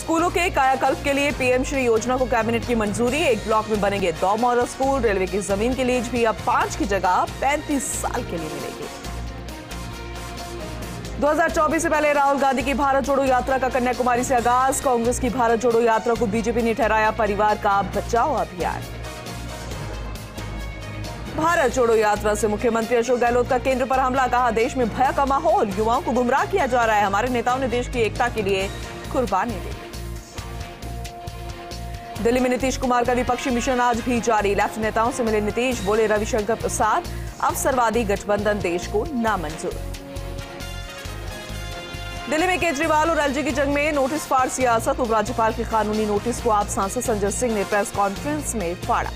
स्कूलों के कायाकल्प के लिए पीएम श्री योजना को कैबिनेट की मंजूरी। एक ब्लॉक में बनेंगे 2 मॉडल स्कूल। रेलवे की जमीन की लीज भी अब 5 की जगह 35 साल के लिए मिलेगी। 2024 से पहले राहुल गांधी की भारत जोड़ो यात्रा का कन्याकुमारी से आगाज। कांग्रेस की भारत जोड़ो यात्रा को बीजेपी ने ठहराया परिवार का बचाओ अभियान। भारत जोड़ो यात्रा से मुख्यमंत्री अशोक गहलोत का केंद्र पर हमला। कहा, देश में भय का माहौल, युवाओं को गुमराह किया जा रहा है। हमारे नेताओं ने देश की एकता के लिए कुर्बानी दी। दिल्ली में नीतीश कुमार का विपक्षी मिशन आज भी जारी। लेफ्ट नेताओं से मिले नीतीश, बोले रविशंकर प्रसाद अवसरवादी गठबंधन देश को नामंजूर। दिल्ली में केजरीवाल और एलजी की जंग में नोटिस फाड़ सियासत। उपराज्यपाल के कानूनी नोटिस को आप सांसद संजय सिंह ने प्रेस कॉन्फ्रेंस में फाड़ा।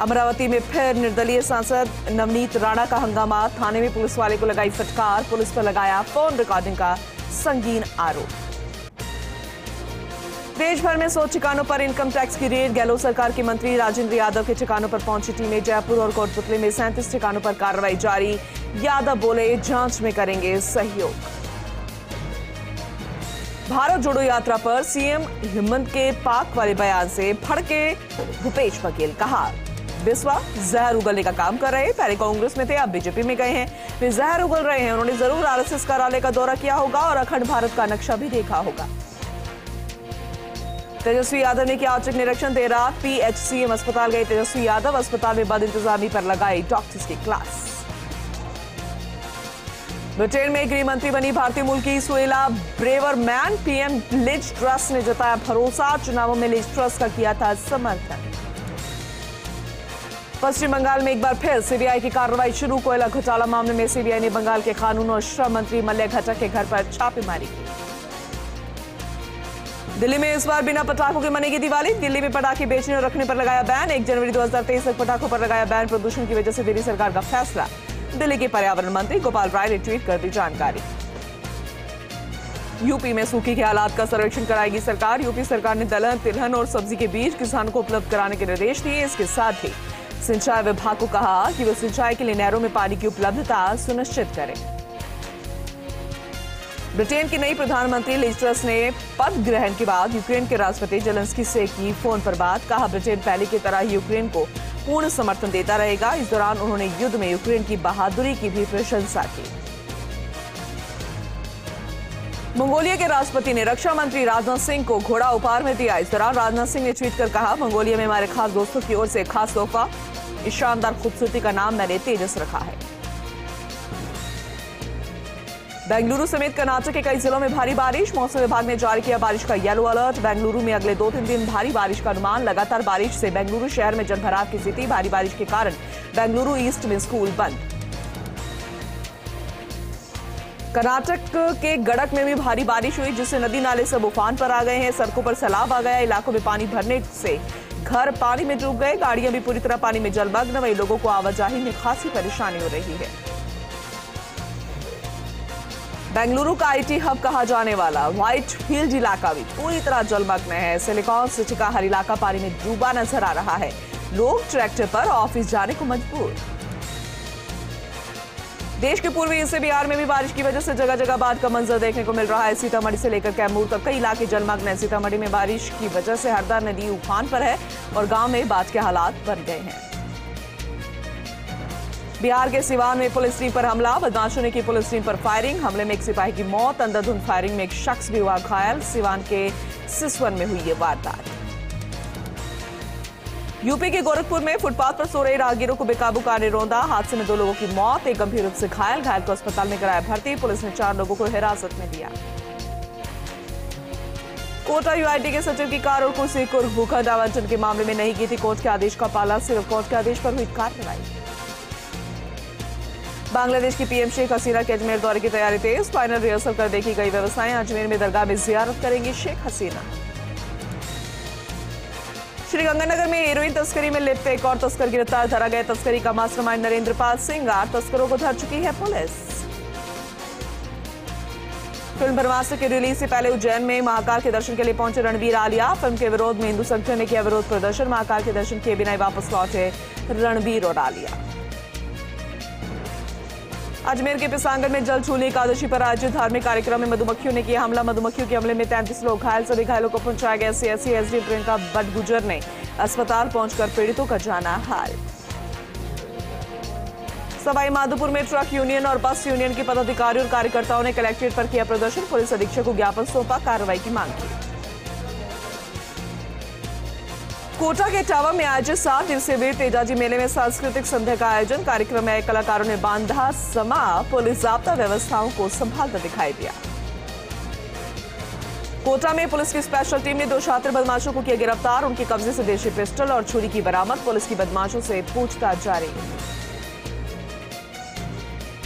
अमरावती में फिर निर्दलीय सांसद नवनीत राणा का हंगामा। थाने में पुलिस वाले को लगाई फटकार। पुलिस पर लगाया फोन रिकॉर्डिंग का संगीन आरोप। देश भर में 100 ठिकानों पर इनकम टैक्स की रेड। गहलोत सरकार के मंत्री राजेंद्र यादव के ठिकानों पर पहुंची टीमें। जयपुर और कोटपुतली में 37 ठिकानों पर कार्रवाई जारी। यादव बोले, जांच में करेंगे सहयोग। भारत जोड़ो यात्रा पर सीएम हेमंत के पाक वाले बयान से भड़के भूपेश बघेल। कहा, बिस्वा जहर उगलने का काम कर रहे। पहले कांग्रेस में थे, अब बीजेपी में गए हैं। वे जहर उगल रहे हैं। उन्होंने जरूर आरएसएस कार्यालय का दौरा किया होगा और अखंड भारत का नक्शा भी देखा होगा। तेजस्वी यादव ने किया औचक निरीक्षण। देर रात पीएचसीएम अस्पताल गए तेजस्वी यादव। अस्पताल में बद इंतजामी पर लगाई डॉक्टर्स की क्लास। ब्रिटेन में गृह मंत्री बनी भारतीय मूल की Suella Braverman. PM Liz Truss ने जताया भरोसा। चुनावों में लिज ट्रस का किया था समर्थन। पश्चिम बंगाल में एक बार फिर सीबीआई की कार्रवाई शुरू। कोयला घोटाला मामले में सीबीआई ने बंगाल के कानून और श्रम मंत्री मल्य घटक के घर पर छापेमारी की। दिल्ली में इस बार बिना पटाखों के मनेगी दिवाली। दिल्ली में पटाखे बेचने और रखने पर लगाया बैन। 1 जनवरी 2023 तक पटाखों पर लगाया बैन। प्रदूषण की वजह से दिल्ली सरकार का फैसला। दिल्ली के पर्यावरण मंत्री गोपाल राय ने ट्वीट कर दी जानकारी। यूपी में सूखे के हालात का सर्वेक्षण कराएगी सरकार। यूपी सरकार ने दलहन, तिलहन और सब्जी के बीज किसानों को उपलब्ध कराने के निर्देश दिए। इसके साथ ही सिंचाई विभाग को कहा कि वो सिंचाई के लिए नहरों में पानी की उपलब्धता सुनिश्चित करें। ब्रिटेन की नई प्रधानमंत्री लिज ट्रस ने पद ग्रहण के बाद यूक्रेन के राष्ट्रपति जेलेंस्की से की फोन पर बात। कहा, ब्रिटेन पहले की तरह ही यूक्रेन को पूर्ण समर्थन देता रहेगा। इस दौरान उन्होंने युद्ध में यूक्रेन की बहादुरी की भी प्रशंसा की। मंगोलिया के राष्ट्रपति ने रक्षा मंत्री राजनाथ सिंह को घोड़ा उपहार में दिया। इस दौरान राजनाथ सिंह ने ट्वीट कर कहा, मंगोलिया में हमारे खास दोस्तों की ओर से खास तोहफा। इस शानदार खूबसूरती का नाम मैंने तेजस रखा है। बेंगलुरु समेत कर्नाटक के कई जिलों में भारी बारिश। मौसम विभाग ने जारी किया बारिश का येलो अलर्ट। बेंगलुरु में अगले 2-3 दिन भारी बारिश का अनुमान। लगातार बारिश से बेंगलुरु शहर में जलभराव की स्थिति। भारी बारिश के कारण बेंगलुरु ईस्ट में स्कूल बंद। कर्नाटक के गड़क में भी भारी बारिश हुई, जिससे नदी नाले सब उफान पर आ गए हैं। सड़कों पर सैलाब आ गया। इलाकों में पानी भरने से घर पानी में डूब गए। गाड़ियां भी पूरी तरह पानी में जलमग्न। वहीं लोगों को आवाजाही में खासी परेशानी हो रही है। बेंगलुरु का आईटी हब कहा जाने वाला व्हाइट फील्ड इलाका भी पूरी तरह जलमग्न है। सिलिकॉन सिटी का हर इलाका पानी में डूबा नजर आ रहा है। लोग ट्रैक्टर पर ऑफिस जाने को मजबूर। देश के पूर्वी हिस्से बिहार में भी बारिश की वजह से जगह जगह बाढ़ का मंजर देखने को मिल रहा है। सीतामढ़ी से लेकर कैमूर तक कई इलाके जलमग्न है। सीतामढ़ी में बारिश की वजह से हरदा नदी उफान पर है और गांव में बाढ़ के हालात बन गए हैं। बिहार के सिवान में पुलिस टीम पर हमला। बदमाशों ने की पुलिस टीम पर फायरिंग। हमले में एक सिपाही की मौत। अंधाधुंध फायरिंग में एक शख्स भी हुआ घायल। सिवान के सिसवन में हुई ये वारदात। यूपी के गोरखपुर में फुटपाथ पर सो रहे राहगीरों को बेकाबू कार ने रौंदा। हादसे में 2 लोगों की मौत, एक गंभीर रूप से घायल को अस्पताल में कराया भर्ती। पुलिस ने 4 लोगों को हिरासत में लिया। कोटा यूआईडी के सचिव की कार और कुर्सी कुर्क भूखंड आवंटन के मामले में नहीं की थी कोर्ट के आदेश का पालन। सिर्फ कोर्ट के आदेश पर हुई कार्रवाई। बांग्लादेश की पीएम शेख हसीना के अजमेर दौरे की तैयारी तेज। फाइनल रिहर्सल कर देखी गई व्यवस्थाएं। अजमेर में दरगाह में जियारत करेंगी शेख हसीना। श्रीगंगानगर में हेरोइन तस्करी में लिप्त एक और तस्कर गिरफ्तार। धरा गया तस्करी का मास्टरमाइंड नरेंद्र पाल सिंह। 8 तस्करों को धर चुकी है पुलिस। फिल्म ब्रह्मास्त्र की रिलीज से पहले उज्जैन में महाकाल के दर्शन के लिए पहुंचे रणबीर आलिया। फिल्म के विरोध में हिंदू संगठन ने किया विरोध प्रदर्शन। महाकाल के दर्शन किए बिना वापस लौटे रणबीर और आलिया। अजमेर के पिसांगढ़ में जल छूली एकादशी पर आयोजित धार्मिक कार्यक्रम में मधुमक्खियों ने किया हमला। मधुमक्खियों के हमले में 33 लोग घायल, सभी घायलों को पहुंचाया गया सीएससी। एसडीएम प्रियंका बटगुजर ने अस्पताल पहुंचकर पीड़ितों का जाना हाल। सवाई माधोपुर में ट्रक यूनियन और बस यूनियन के पदाधिकारियों और कार्यकर्ताओं ने कलेक्ट्रेट पर किया प्रदर्शन। पुलिस अधीक्षक को ज्ञापन सौंपा, कार्रवाई की मांग की। कोटा के टावा में आयोजित 7 दिवसीय वीर तेजाजी मेले में सांस्कृतिक संध्या का आयोजन। कार्यक्रम में कलाकारों ने बांधा समा, पुलिस जाब्ता व्यवस्थाओं को संभालता दिखाई दिया। कोटा में पुलिस की स्पेशल टीम ने 2 छात्र बदमाशों को किया गिरफ्तार। उनके कब्जे से देशी पिस्टल और छुरी की बरामद। पुलिस की बदमाशों से पूछताछ जारी।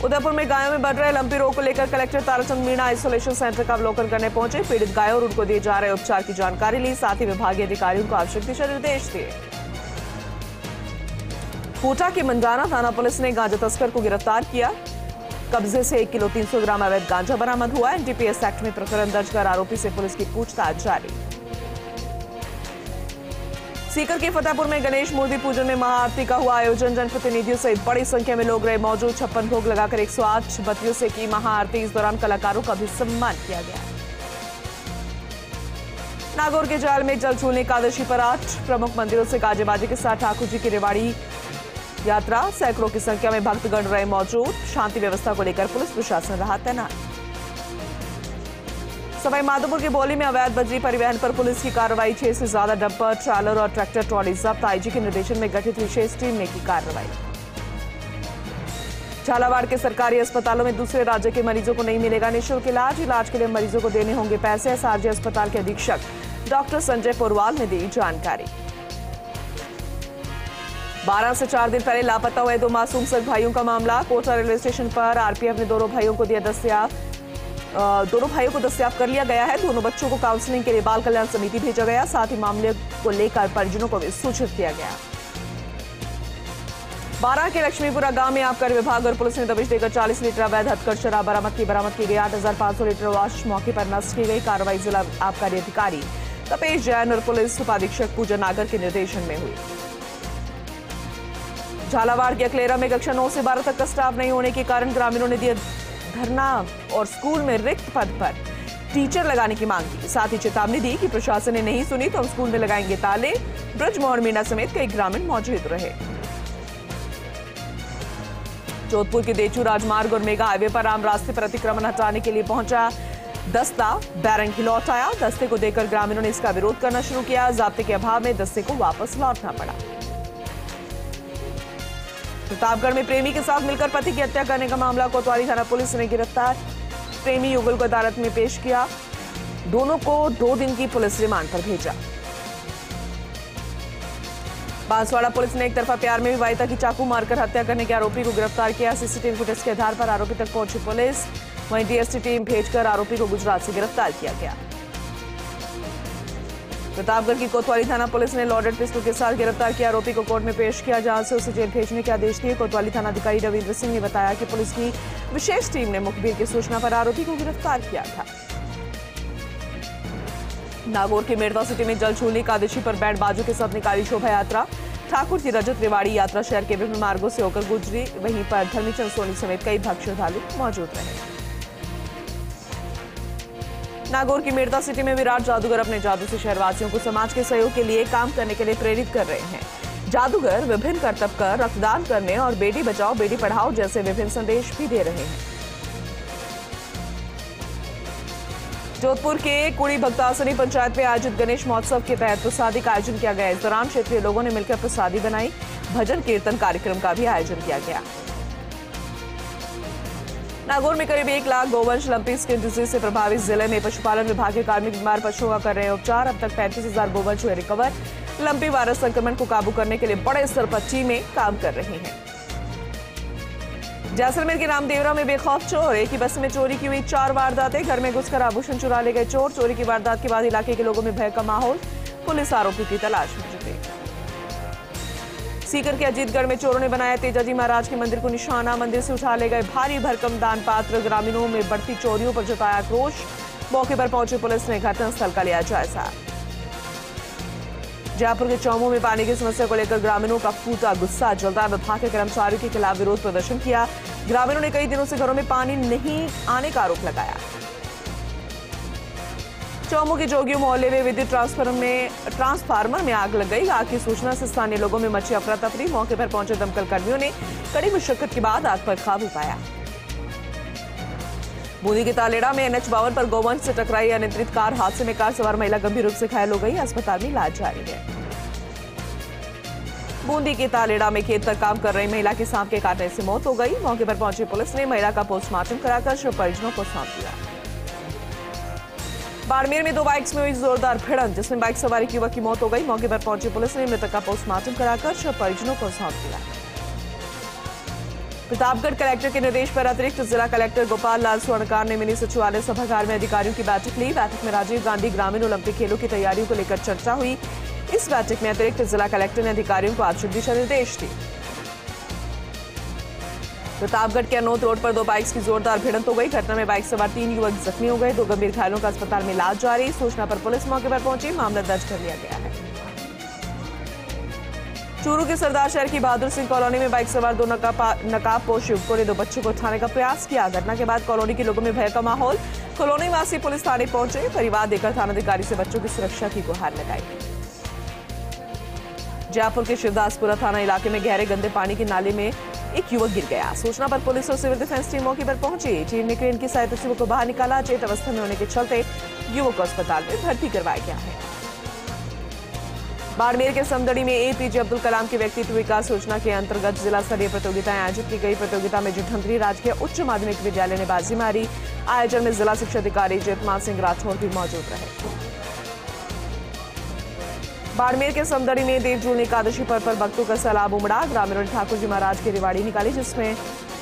उदयपुर में गायों में बढ़ रहे लंपी रोग को लेकर collector Tarachand Meena isolation centre का अवलोकन करने पहुंचे। पीड़ित गायों और उनको दिए जा रहे उपचार की जानकारी ली, साथ ही विभागीय अधिकारियों को आवश्यक दिशा निर्देश दिए। कोटा के मंडाना थाना पुलिस ने गांजा तस्कर को गिरफ्तार किया। कब्जे से 1 किलो 300 ग्राम अवैध गांजा बरामद हुआ। एनडीपीएस एक्ट में प्रकरण दर्ज कर आरोपी से पुलिस की पूछताछ जारी। सीकर के फतेहपुर में गणेश मूर्ति पूजन में महाआरती का हुआ आयोजन। जनप्रतिनिधियों सहित बड़ी संख्या में लोग रहे मौजूद। 56 भोग लगाकर 108 बत्तियों से की महाआरती। इस दौरान कलाकारों का भी सम्मान किया गया। नागौर के जाल में जल छूलने एकादशी पर 8 प्रमुख मंदिरों से गाजेबाजी के साथ ठाकुर जी की रेवाड़ी यात्रा। सैकड़ों की संख्या में भक्तगण रहे मौजूद। शांति व्यवस्था को लेकर पुलिस प्रशासन रहा तैनात। सवाई माधोपुर के बोली में अवैध बजरी परिवहन पर पुलिस की कार्रवाई। 6 से ज्यादा डंपर, ट्रैलर और ट्रैक्टर ट्रॉली जब्त। आईजी के निर्देशन में गठित विशेष टीम ने की कार्रवाई। झालावाड़ के सरकारी अस्पतालों में दूसरे राज्य के मरीजों को नहीं मिलेगा निःशुल्क इलाज। इलाज के लिए मरीजों को देने होंगे पैसे। एसआरजे अस्पताल के अधीक्षक डॉक्टर संजय पुरवाल ने दी जानकारी। 12 से 4 दिन पहले लापता हुए 2 मासूम सग भाइयों का मामला। कोटा रेलवे स्टेशन पर आरपीएफ ने दोनों भाइयों को दस्तियाब कर लिया गया है। दोनों बच्चों को काउंसलिंग के लिए बाल कल्याण समिति भेजा गया। साथ ही मामले को लेकर परिजनों को भी सूचित किया गया। 12 के लक्ष्मीपुरा गांव में आबकारी विभाग और पुलिस ने दबिश देकर 40 लीटर अवैध हथकढ़ शराब बरामद की गई। 8,500 लीटर वाश मौके पर नष्ट की गई। कार्रवाई जिला आबकारी अधिकारी तपेश जैन और पुलिस उपाधीक्षक पूजा नागर के निर्देशन में हुई। झालावाड़ के अकलेरा में कक्षा 9 से 12 तक का स्टाफ नहीं होने के कारण ग्रामीणों ने दिया धरना और स्कूल में रिक्त पद पर टीचर लगाने की मांग की। साथ ही चेतावनी दी कि प्रशासन ने नहीं सुनी तो हम स्कूल में लगाएंगे ताले। ब्रजमोहन मीणा समेत कई ग्रामीण मौजूद रहे। जोधपुर के देचू राजमार्ग और मेगा हाईवे पर आम रास्ते पर अतिक्रमण हटाने के लिए पहुंचा दस्ता बैरंग ही लौट आया। दस्ते को देखकर ग्रामीणों ने इसका विरोध करना शुरू किया। जाब्ते के अभाव में दस्ते को वापस लौटना पड़ा। प्रतापगढ़ में प्रेमी के साथ मिलकर पति की हत्या करने का मामला। कोतवाली थाना पुलिस ने गिरफ्तार प्रेमी युगल को अदालत में पेश किया। दोनों को 2 दिन की पुलिस रिमांड पर भेजा। बांसवाड़ा पुलिस ने एक तरफा प्यार में विवाहिता की चाकू मारकर हत्या करने के आरोपी को गिरफ्तार किया। सीसीटीवी फुटेज के आधार पर आरोपी तक पहुंची पुलिस। वहीं डीएसटी टीम भेजकर आरोपी को गुजरात से गिरफ्तार किया गया। प्रतापगढ़ की कोतवाली थाना पुलिस ने लॉडेड पिस्टल के साथ गिरफ्तार किया आरोपी को कोर्ट में पेश किया, जहां से उसे जेल भेजने के आदेश दिए। कोतवाली थाना अधिकारी रविंद्र सिंह ने बताया कि पुलिस की विशेष टीम ने मुखबिर की सूचना पर आरोपी को गिरफ्तार किया था। नागौर के मेड़ता सिटी में जल छूलने एकादशी पर बैंड बाजों के साथ निकाली शोभा यात्रा। ठाकुर जी रजत रेवाड़ी यात्रा शहर के विभिन्न मार्गों से होकर गुजरी। वहीं पर धर्मीचंद सोनी समेत कई भक्त श्रद्धालु मौजूद रहे। नागौर की मेड़ता सिटी में विराट जादूगर अपने जादू से शहरवासियों को समाज के सहयोग के लिए काम करने के लिए प्रेरित कर रहे हैं। जादूगर विभिन्न करतब कर रक्तदान करने और बेटी बचाओ बेटी पढ़ाओ जैसे विभिन्न संदेश भी दे रहे हैं। जोधपुर के कुड़ी भक्तासनी पंचायत में आयोजित गणेश महोत्सव के तहत प्रसादी का आयोजन किया गया। इस दौरान क्षेत्रीय लोगों ने मिलकर प्रसादी बनाई। भजन कीर्तन कार्यक्रम का भी आयोजन किया गया। नागौर में करीब 1 लाख गोवंश लंपी स्किन डिजीज से प्रभावित जिले में पशुपालन विभाग के कार्मिक बीमार पशुओं का कर रहे हैं उपचार। अब तक 35,000 गोवंश हुए रिकवर। लंपी वायरस संक्रमण को काबू करने के लिए बड़े स्तर पर टीमें काम कर रही हैं। जैसलमेर के रामदेवरा में बेखौफ चोर। एक ही बस में चोरी की हुई 4 वारदातें। घर में घुसकर आभूषण चुरा ले गए चोर। चोरी की वारदात के बाद इलाके के लोगों में भय का माहौल। पुलिस आरोपी की तलाश में जुटी। सीकर के अजीतगढ़ में चोरों ने बनाया तेजाजी महाराज के मंदिर को निशाना। मंदिर से उठा ले गए भारी भरकम दान पात्र। ग्रामीणों में बढ़ती चोरियों पर जताया आक्रोश। मौके पर पहुंची पुलिस ने घटनास्थल का लिया जायजा। जयपुर के चौमू में पानी की समस्या को लेकर ग्रामीणों का फूटा गुस्सा। जलदार विभाग के कर्मचारियों के खिलाफ विरोध प्रदर्शन किया। ग्रामीणों ने कई दिनों से घरों में पानी नहीं आने का आरोप लगाया। चौमू के जोगियों मोहल्ले में विद्युत ट्रांसफार्मर में आग लग गई। आग की सूचना से स्थानीय लोगों में मची अफरा तफरी। मौके पर पहुंचे दमकल कर्मियों ने कड़ी मुशक्कत के बाद आग पर काबू पाया। बूंदी के तालेड़ा में NH-52 पर गोवंश से टकराई अनियंत्रित कार हादसे में कार सवार महिला गंभीर रूप से घायल हो गई। अस्पताल में इलाज जारी है। बूंदी के तालेड़ा में खेत पर काम कर रही महिला की सांप के काटने से मौत हो गई। मौके पर पहुंची पुलिस ने महिला का पोस्टमार्टम कराकर शव परिजनों को सौंप दिया। बाड़मेर में 2 बाइक्स में हुई जोरदार भिड़ंत, जिसमें बाइक सवार एक युवक की मौत हो गई। मौके पर पहुंची पुलिस ने मृतक का पोस्टमार्टम कराकर शव परिजनों को सौंप दिया। प्रतापगढ़ कलेक्टर के निर्देश पर अतिरिक्त जिला कलेक्टर गोपाल लाल स्वर्णकार ने मिनी सचिवालय सभागार में अधिकारियों की बैठक ली। बैठक में राजीव गांधी ग्रामीण ओलंपिक खेलों की तैयारियों को लेकर चर्चा हुई। इस बैठक में अतिरिक्त जिला कलेक्टर ने अधिकारियों को आवश्यक दिशा निर्देश दिए। प्रतापगढ़ के अनोद रोड पर 2 बाइक्स की जोरदार भिड़ंत हो गई। घटना में बाइक सवार 3 युवक जख्मी हो गए। 2 गंभीर घायलों का अस्पताल में इलाज जारी। सूचना पर पुलिस मौके पर पहुंची, मामला दर्ज कर लिया गया है। चूरू के सरदार शहर की बहादुर सिंह कॉलोनी में बाइक सवार 2 नकाबपोश युवकों ने 2 बच्चों को उठाने का प्रयास किया। घटना के बाद कॉलोनी के लोगों में भय का माहौल। कॉलोनी वासी पुलिस थाने पहुंचे। परिवार देकर थानाधिकारी से बच्चों की सुरक्षा की गुहार लगाई। जयपुर के शिवदासपुरा थाना इलाके में गहरे गंदे पानी के नाले में एक युवक गिर गया। सूचना पर पुलिस और सिविल डिफेंस टीम मौके पर पहुंची। टीम ने क्रेन की सहायता से युवक को बाहर निकाला। चेत अवस्था में होने के चलते युवक को अस्पताल में भर्ती करवाया गया है। बाड़मेर के समदड़ी में APJ अब्दुल कलाम के व्यक्तित्व विकास योजना के अंतर्गत जिला स्तरीय प्रतियोगिताएं आयोजित की गई। प्रतियोगिता में जुठंतरी राजकीय उच्च माध्यमिक विद्यालय ने बाजी मारी। आयोजन में जिला शिक्षा अधिकारी जितमान सिंह राठौर भी मौजूद रहे। बाड़मेर के समदड़ी में देवजूल एकादशी पर्व पर भक्तों का सैलाब उमड़ा। ग्रामीणों ने ठाकुर जी महाराज की रिवाड़ी निकाली, जिसमें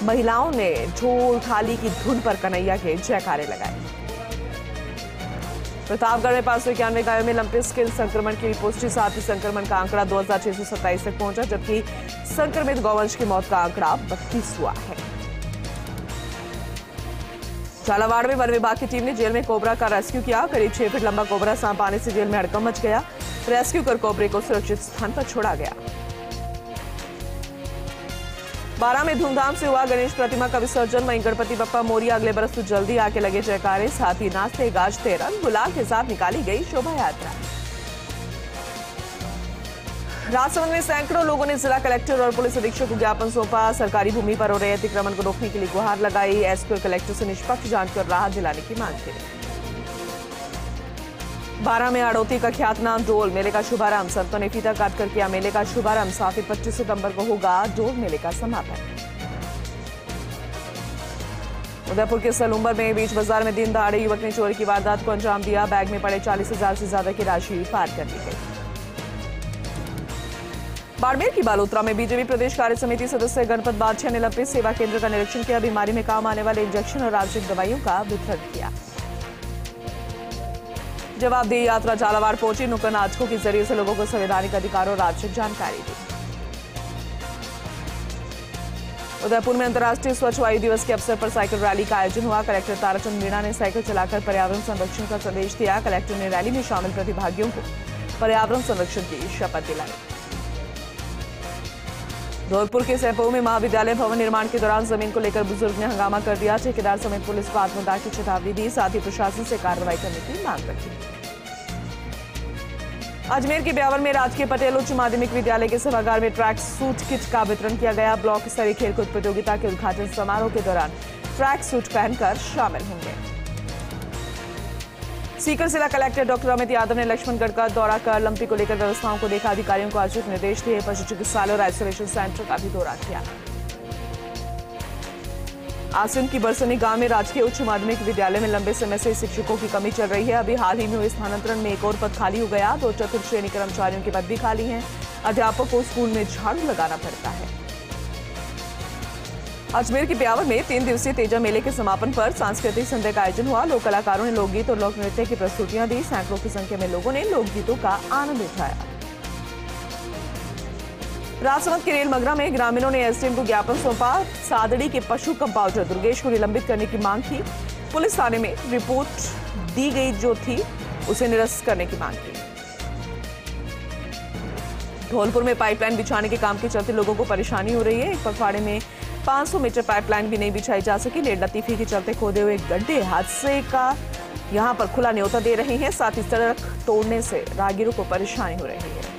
महिलाओं ने ढोल थाली की धुन पर कन्हैया के जयकारे लगाए। प्रतापगढ़ में 591 गायों में लंपी स्किन संक्रमण की पुष्टि। साथ ही संक्रमण का आंकड़ा 2627 तक पहुंचा, जबकि संक्रमित गौवंश की मौत का आंकड़ा 32 हुआ है। झालावाड़ में वन विभाग की टीम ने जेल में कोबरा का रेस्क्यू किया। करीब 6 फीट लंबा कोबरा सांप आने से जेल में हड़कंप मच गया। रेस्क्यू कर कोबरे को सुरक्षित स्थान पर छोड़ा गया। बारा में धूमधाम से हुआ गणेश प्रतिमा का विसर्जन। वहीं गणपति बप्पा मोरिया अगले बरस तो जल्दी आके लगे जयकारे। साथ ही नाचते गाजते रंग गुलाल के साथ निकाली गई शोभा यात्रा। राजसमंद में सैकड़ों लोगों ने जिला कलेक्टर और पुलिस अधीक्षक को ज्ञापन सौंपा। सरकारी भूमि पर हो रहे अतिक्रमण को रोकने के लिए गुहार लगाई। एसपी और कलेक्टर से निष्पक्ष जांच कर राहत दिलाने की मांग की। बारा में आड़ोती का ख्यातनाम डोल मेले का शुभारंभ। संतों ने फीता काटकर किया मेले का शुभारंभ। साथ ही 25 सितंबर को होगा डोल मेले का समापन। उदयपुर के सलूम्बर में बीच बाजार में दिन दहाड़े युवक ने चोरी की वारदात को अंजाम दिया। बैग में पड़े 40,000 से ज्यादा की राशि पार कर ली गई। बाड़मेर की बालोतरा में बीजेपी प्रदेश कार्य समिति सदस्य गणपत बादशाह ने लंपी सेवा केंद्र का निरीक्षण किया। बीमारी में काम आने वाले इंजेक्शन और आवश्यक दवाइयों का वितरण किया। जवाबदेही यात्रा झालावाड़ पहुंची। नुक्कड़ नाटकों के जरिए से लोगों को संवैधानिक अधिकार और आवश्यक जानकारी दी। उदयपुर में अंतर्राष्ट्रीय स्वच्छ वायु दिवस के अवसर पर साइकिल रैली का आयोजन हुआ। कलेक्टर ताराचंद मीणा ने साइकिल चलाकर पर्यावरण संरक्षण का संदेश दिया। कलेक्टर ने रैली में शामिल प्रतिभागियों को पर्यावरण संरक्षण की शपथ दिलाई। धौलपुर के सैपऊ में महाविद्यालय भवन निर्माण के दौरान जमीन को लेकर बुजुर्ग ने हंगामा कर दिया। ठेकेदार समेत पुलिस को आत्मदाह की चेतावनी दी। साथ ही प्रशासन से कार्रवाई करने की मांग रखी। अजमेर के ब्यावर में राजकीय पटेल उच्च माध्यमिक विद्यालय के सभागार में ट्रैक सूट किट का वितरण किया गया। ब्लॉक स्तरीय खेलकूद प्रतियोगिता के उद्घाटन समारोह के दौरान ट्रैक सूट पहनकर शामिल होंगे। सीकर जिला कलेक्टर डॉक्टर अमित यादव ने लक्ष्मणगढ़ का दौरा कर लंपी को लेकर व्यवस्थाओं को देखा। अधिकारियों को आवश्यक निर्देश दिए। पशु चिकित्सालय और आइसोलेशन सेंटर का भी दौरा किया। आसिम की बरसनी गांव में राजकीय उच्च माध्यमिक विद्यालय में लंबे समय से शिक्षकों की कमी चल रही है। अभी हाल ही में हुए स्थानांतरण में एक और पद खाली हो गया। 2 चतुर्थ श्रेणी कर्मचारियों के पद भी खाली हैं। अध्यापक को स्कूल में झाड़ू लगाना पड़ता है। अजमेर के ब्यावर में 3 दिवसीय तेजा मेले के समापन पर सांस्कृतिक संध्या का आयोजन हुआ। लोक कलाकारों ने लोकगीत और लोक नृत्य की प्रस्तुतियां दी। सैकड़ों की संख्या में लोगों ने लोकगीतों का आनंद उठाया। राजसमंद के रेलमगरा में ग्रामीणों ने एसडीएम को ज्ञापन सौंपा। सादड़ी के पशु कंपाउंडर दुर्गेश को निलंबित करने की मांग की। पुलिस थाने में रिपोर्ट दी गई जो थी उसे निरस्त करने की मांग की। धौलपुर में पाइपलाइन बिछाने के काम के चलते लोगों को परेशानी हो रही है। एक पखवाड़े में 500 मीटर पाइपलाइन भी नहीं बिछाई जा सकी। लेड लतीफी के चलते खोदे हुए गड्ढे हादसे का यहां पर खुला न्योता दे रहे हैं। साथ ही सड़क तोड़ने से राहगीरों को परेशानी हो रही है।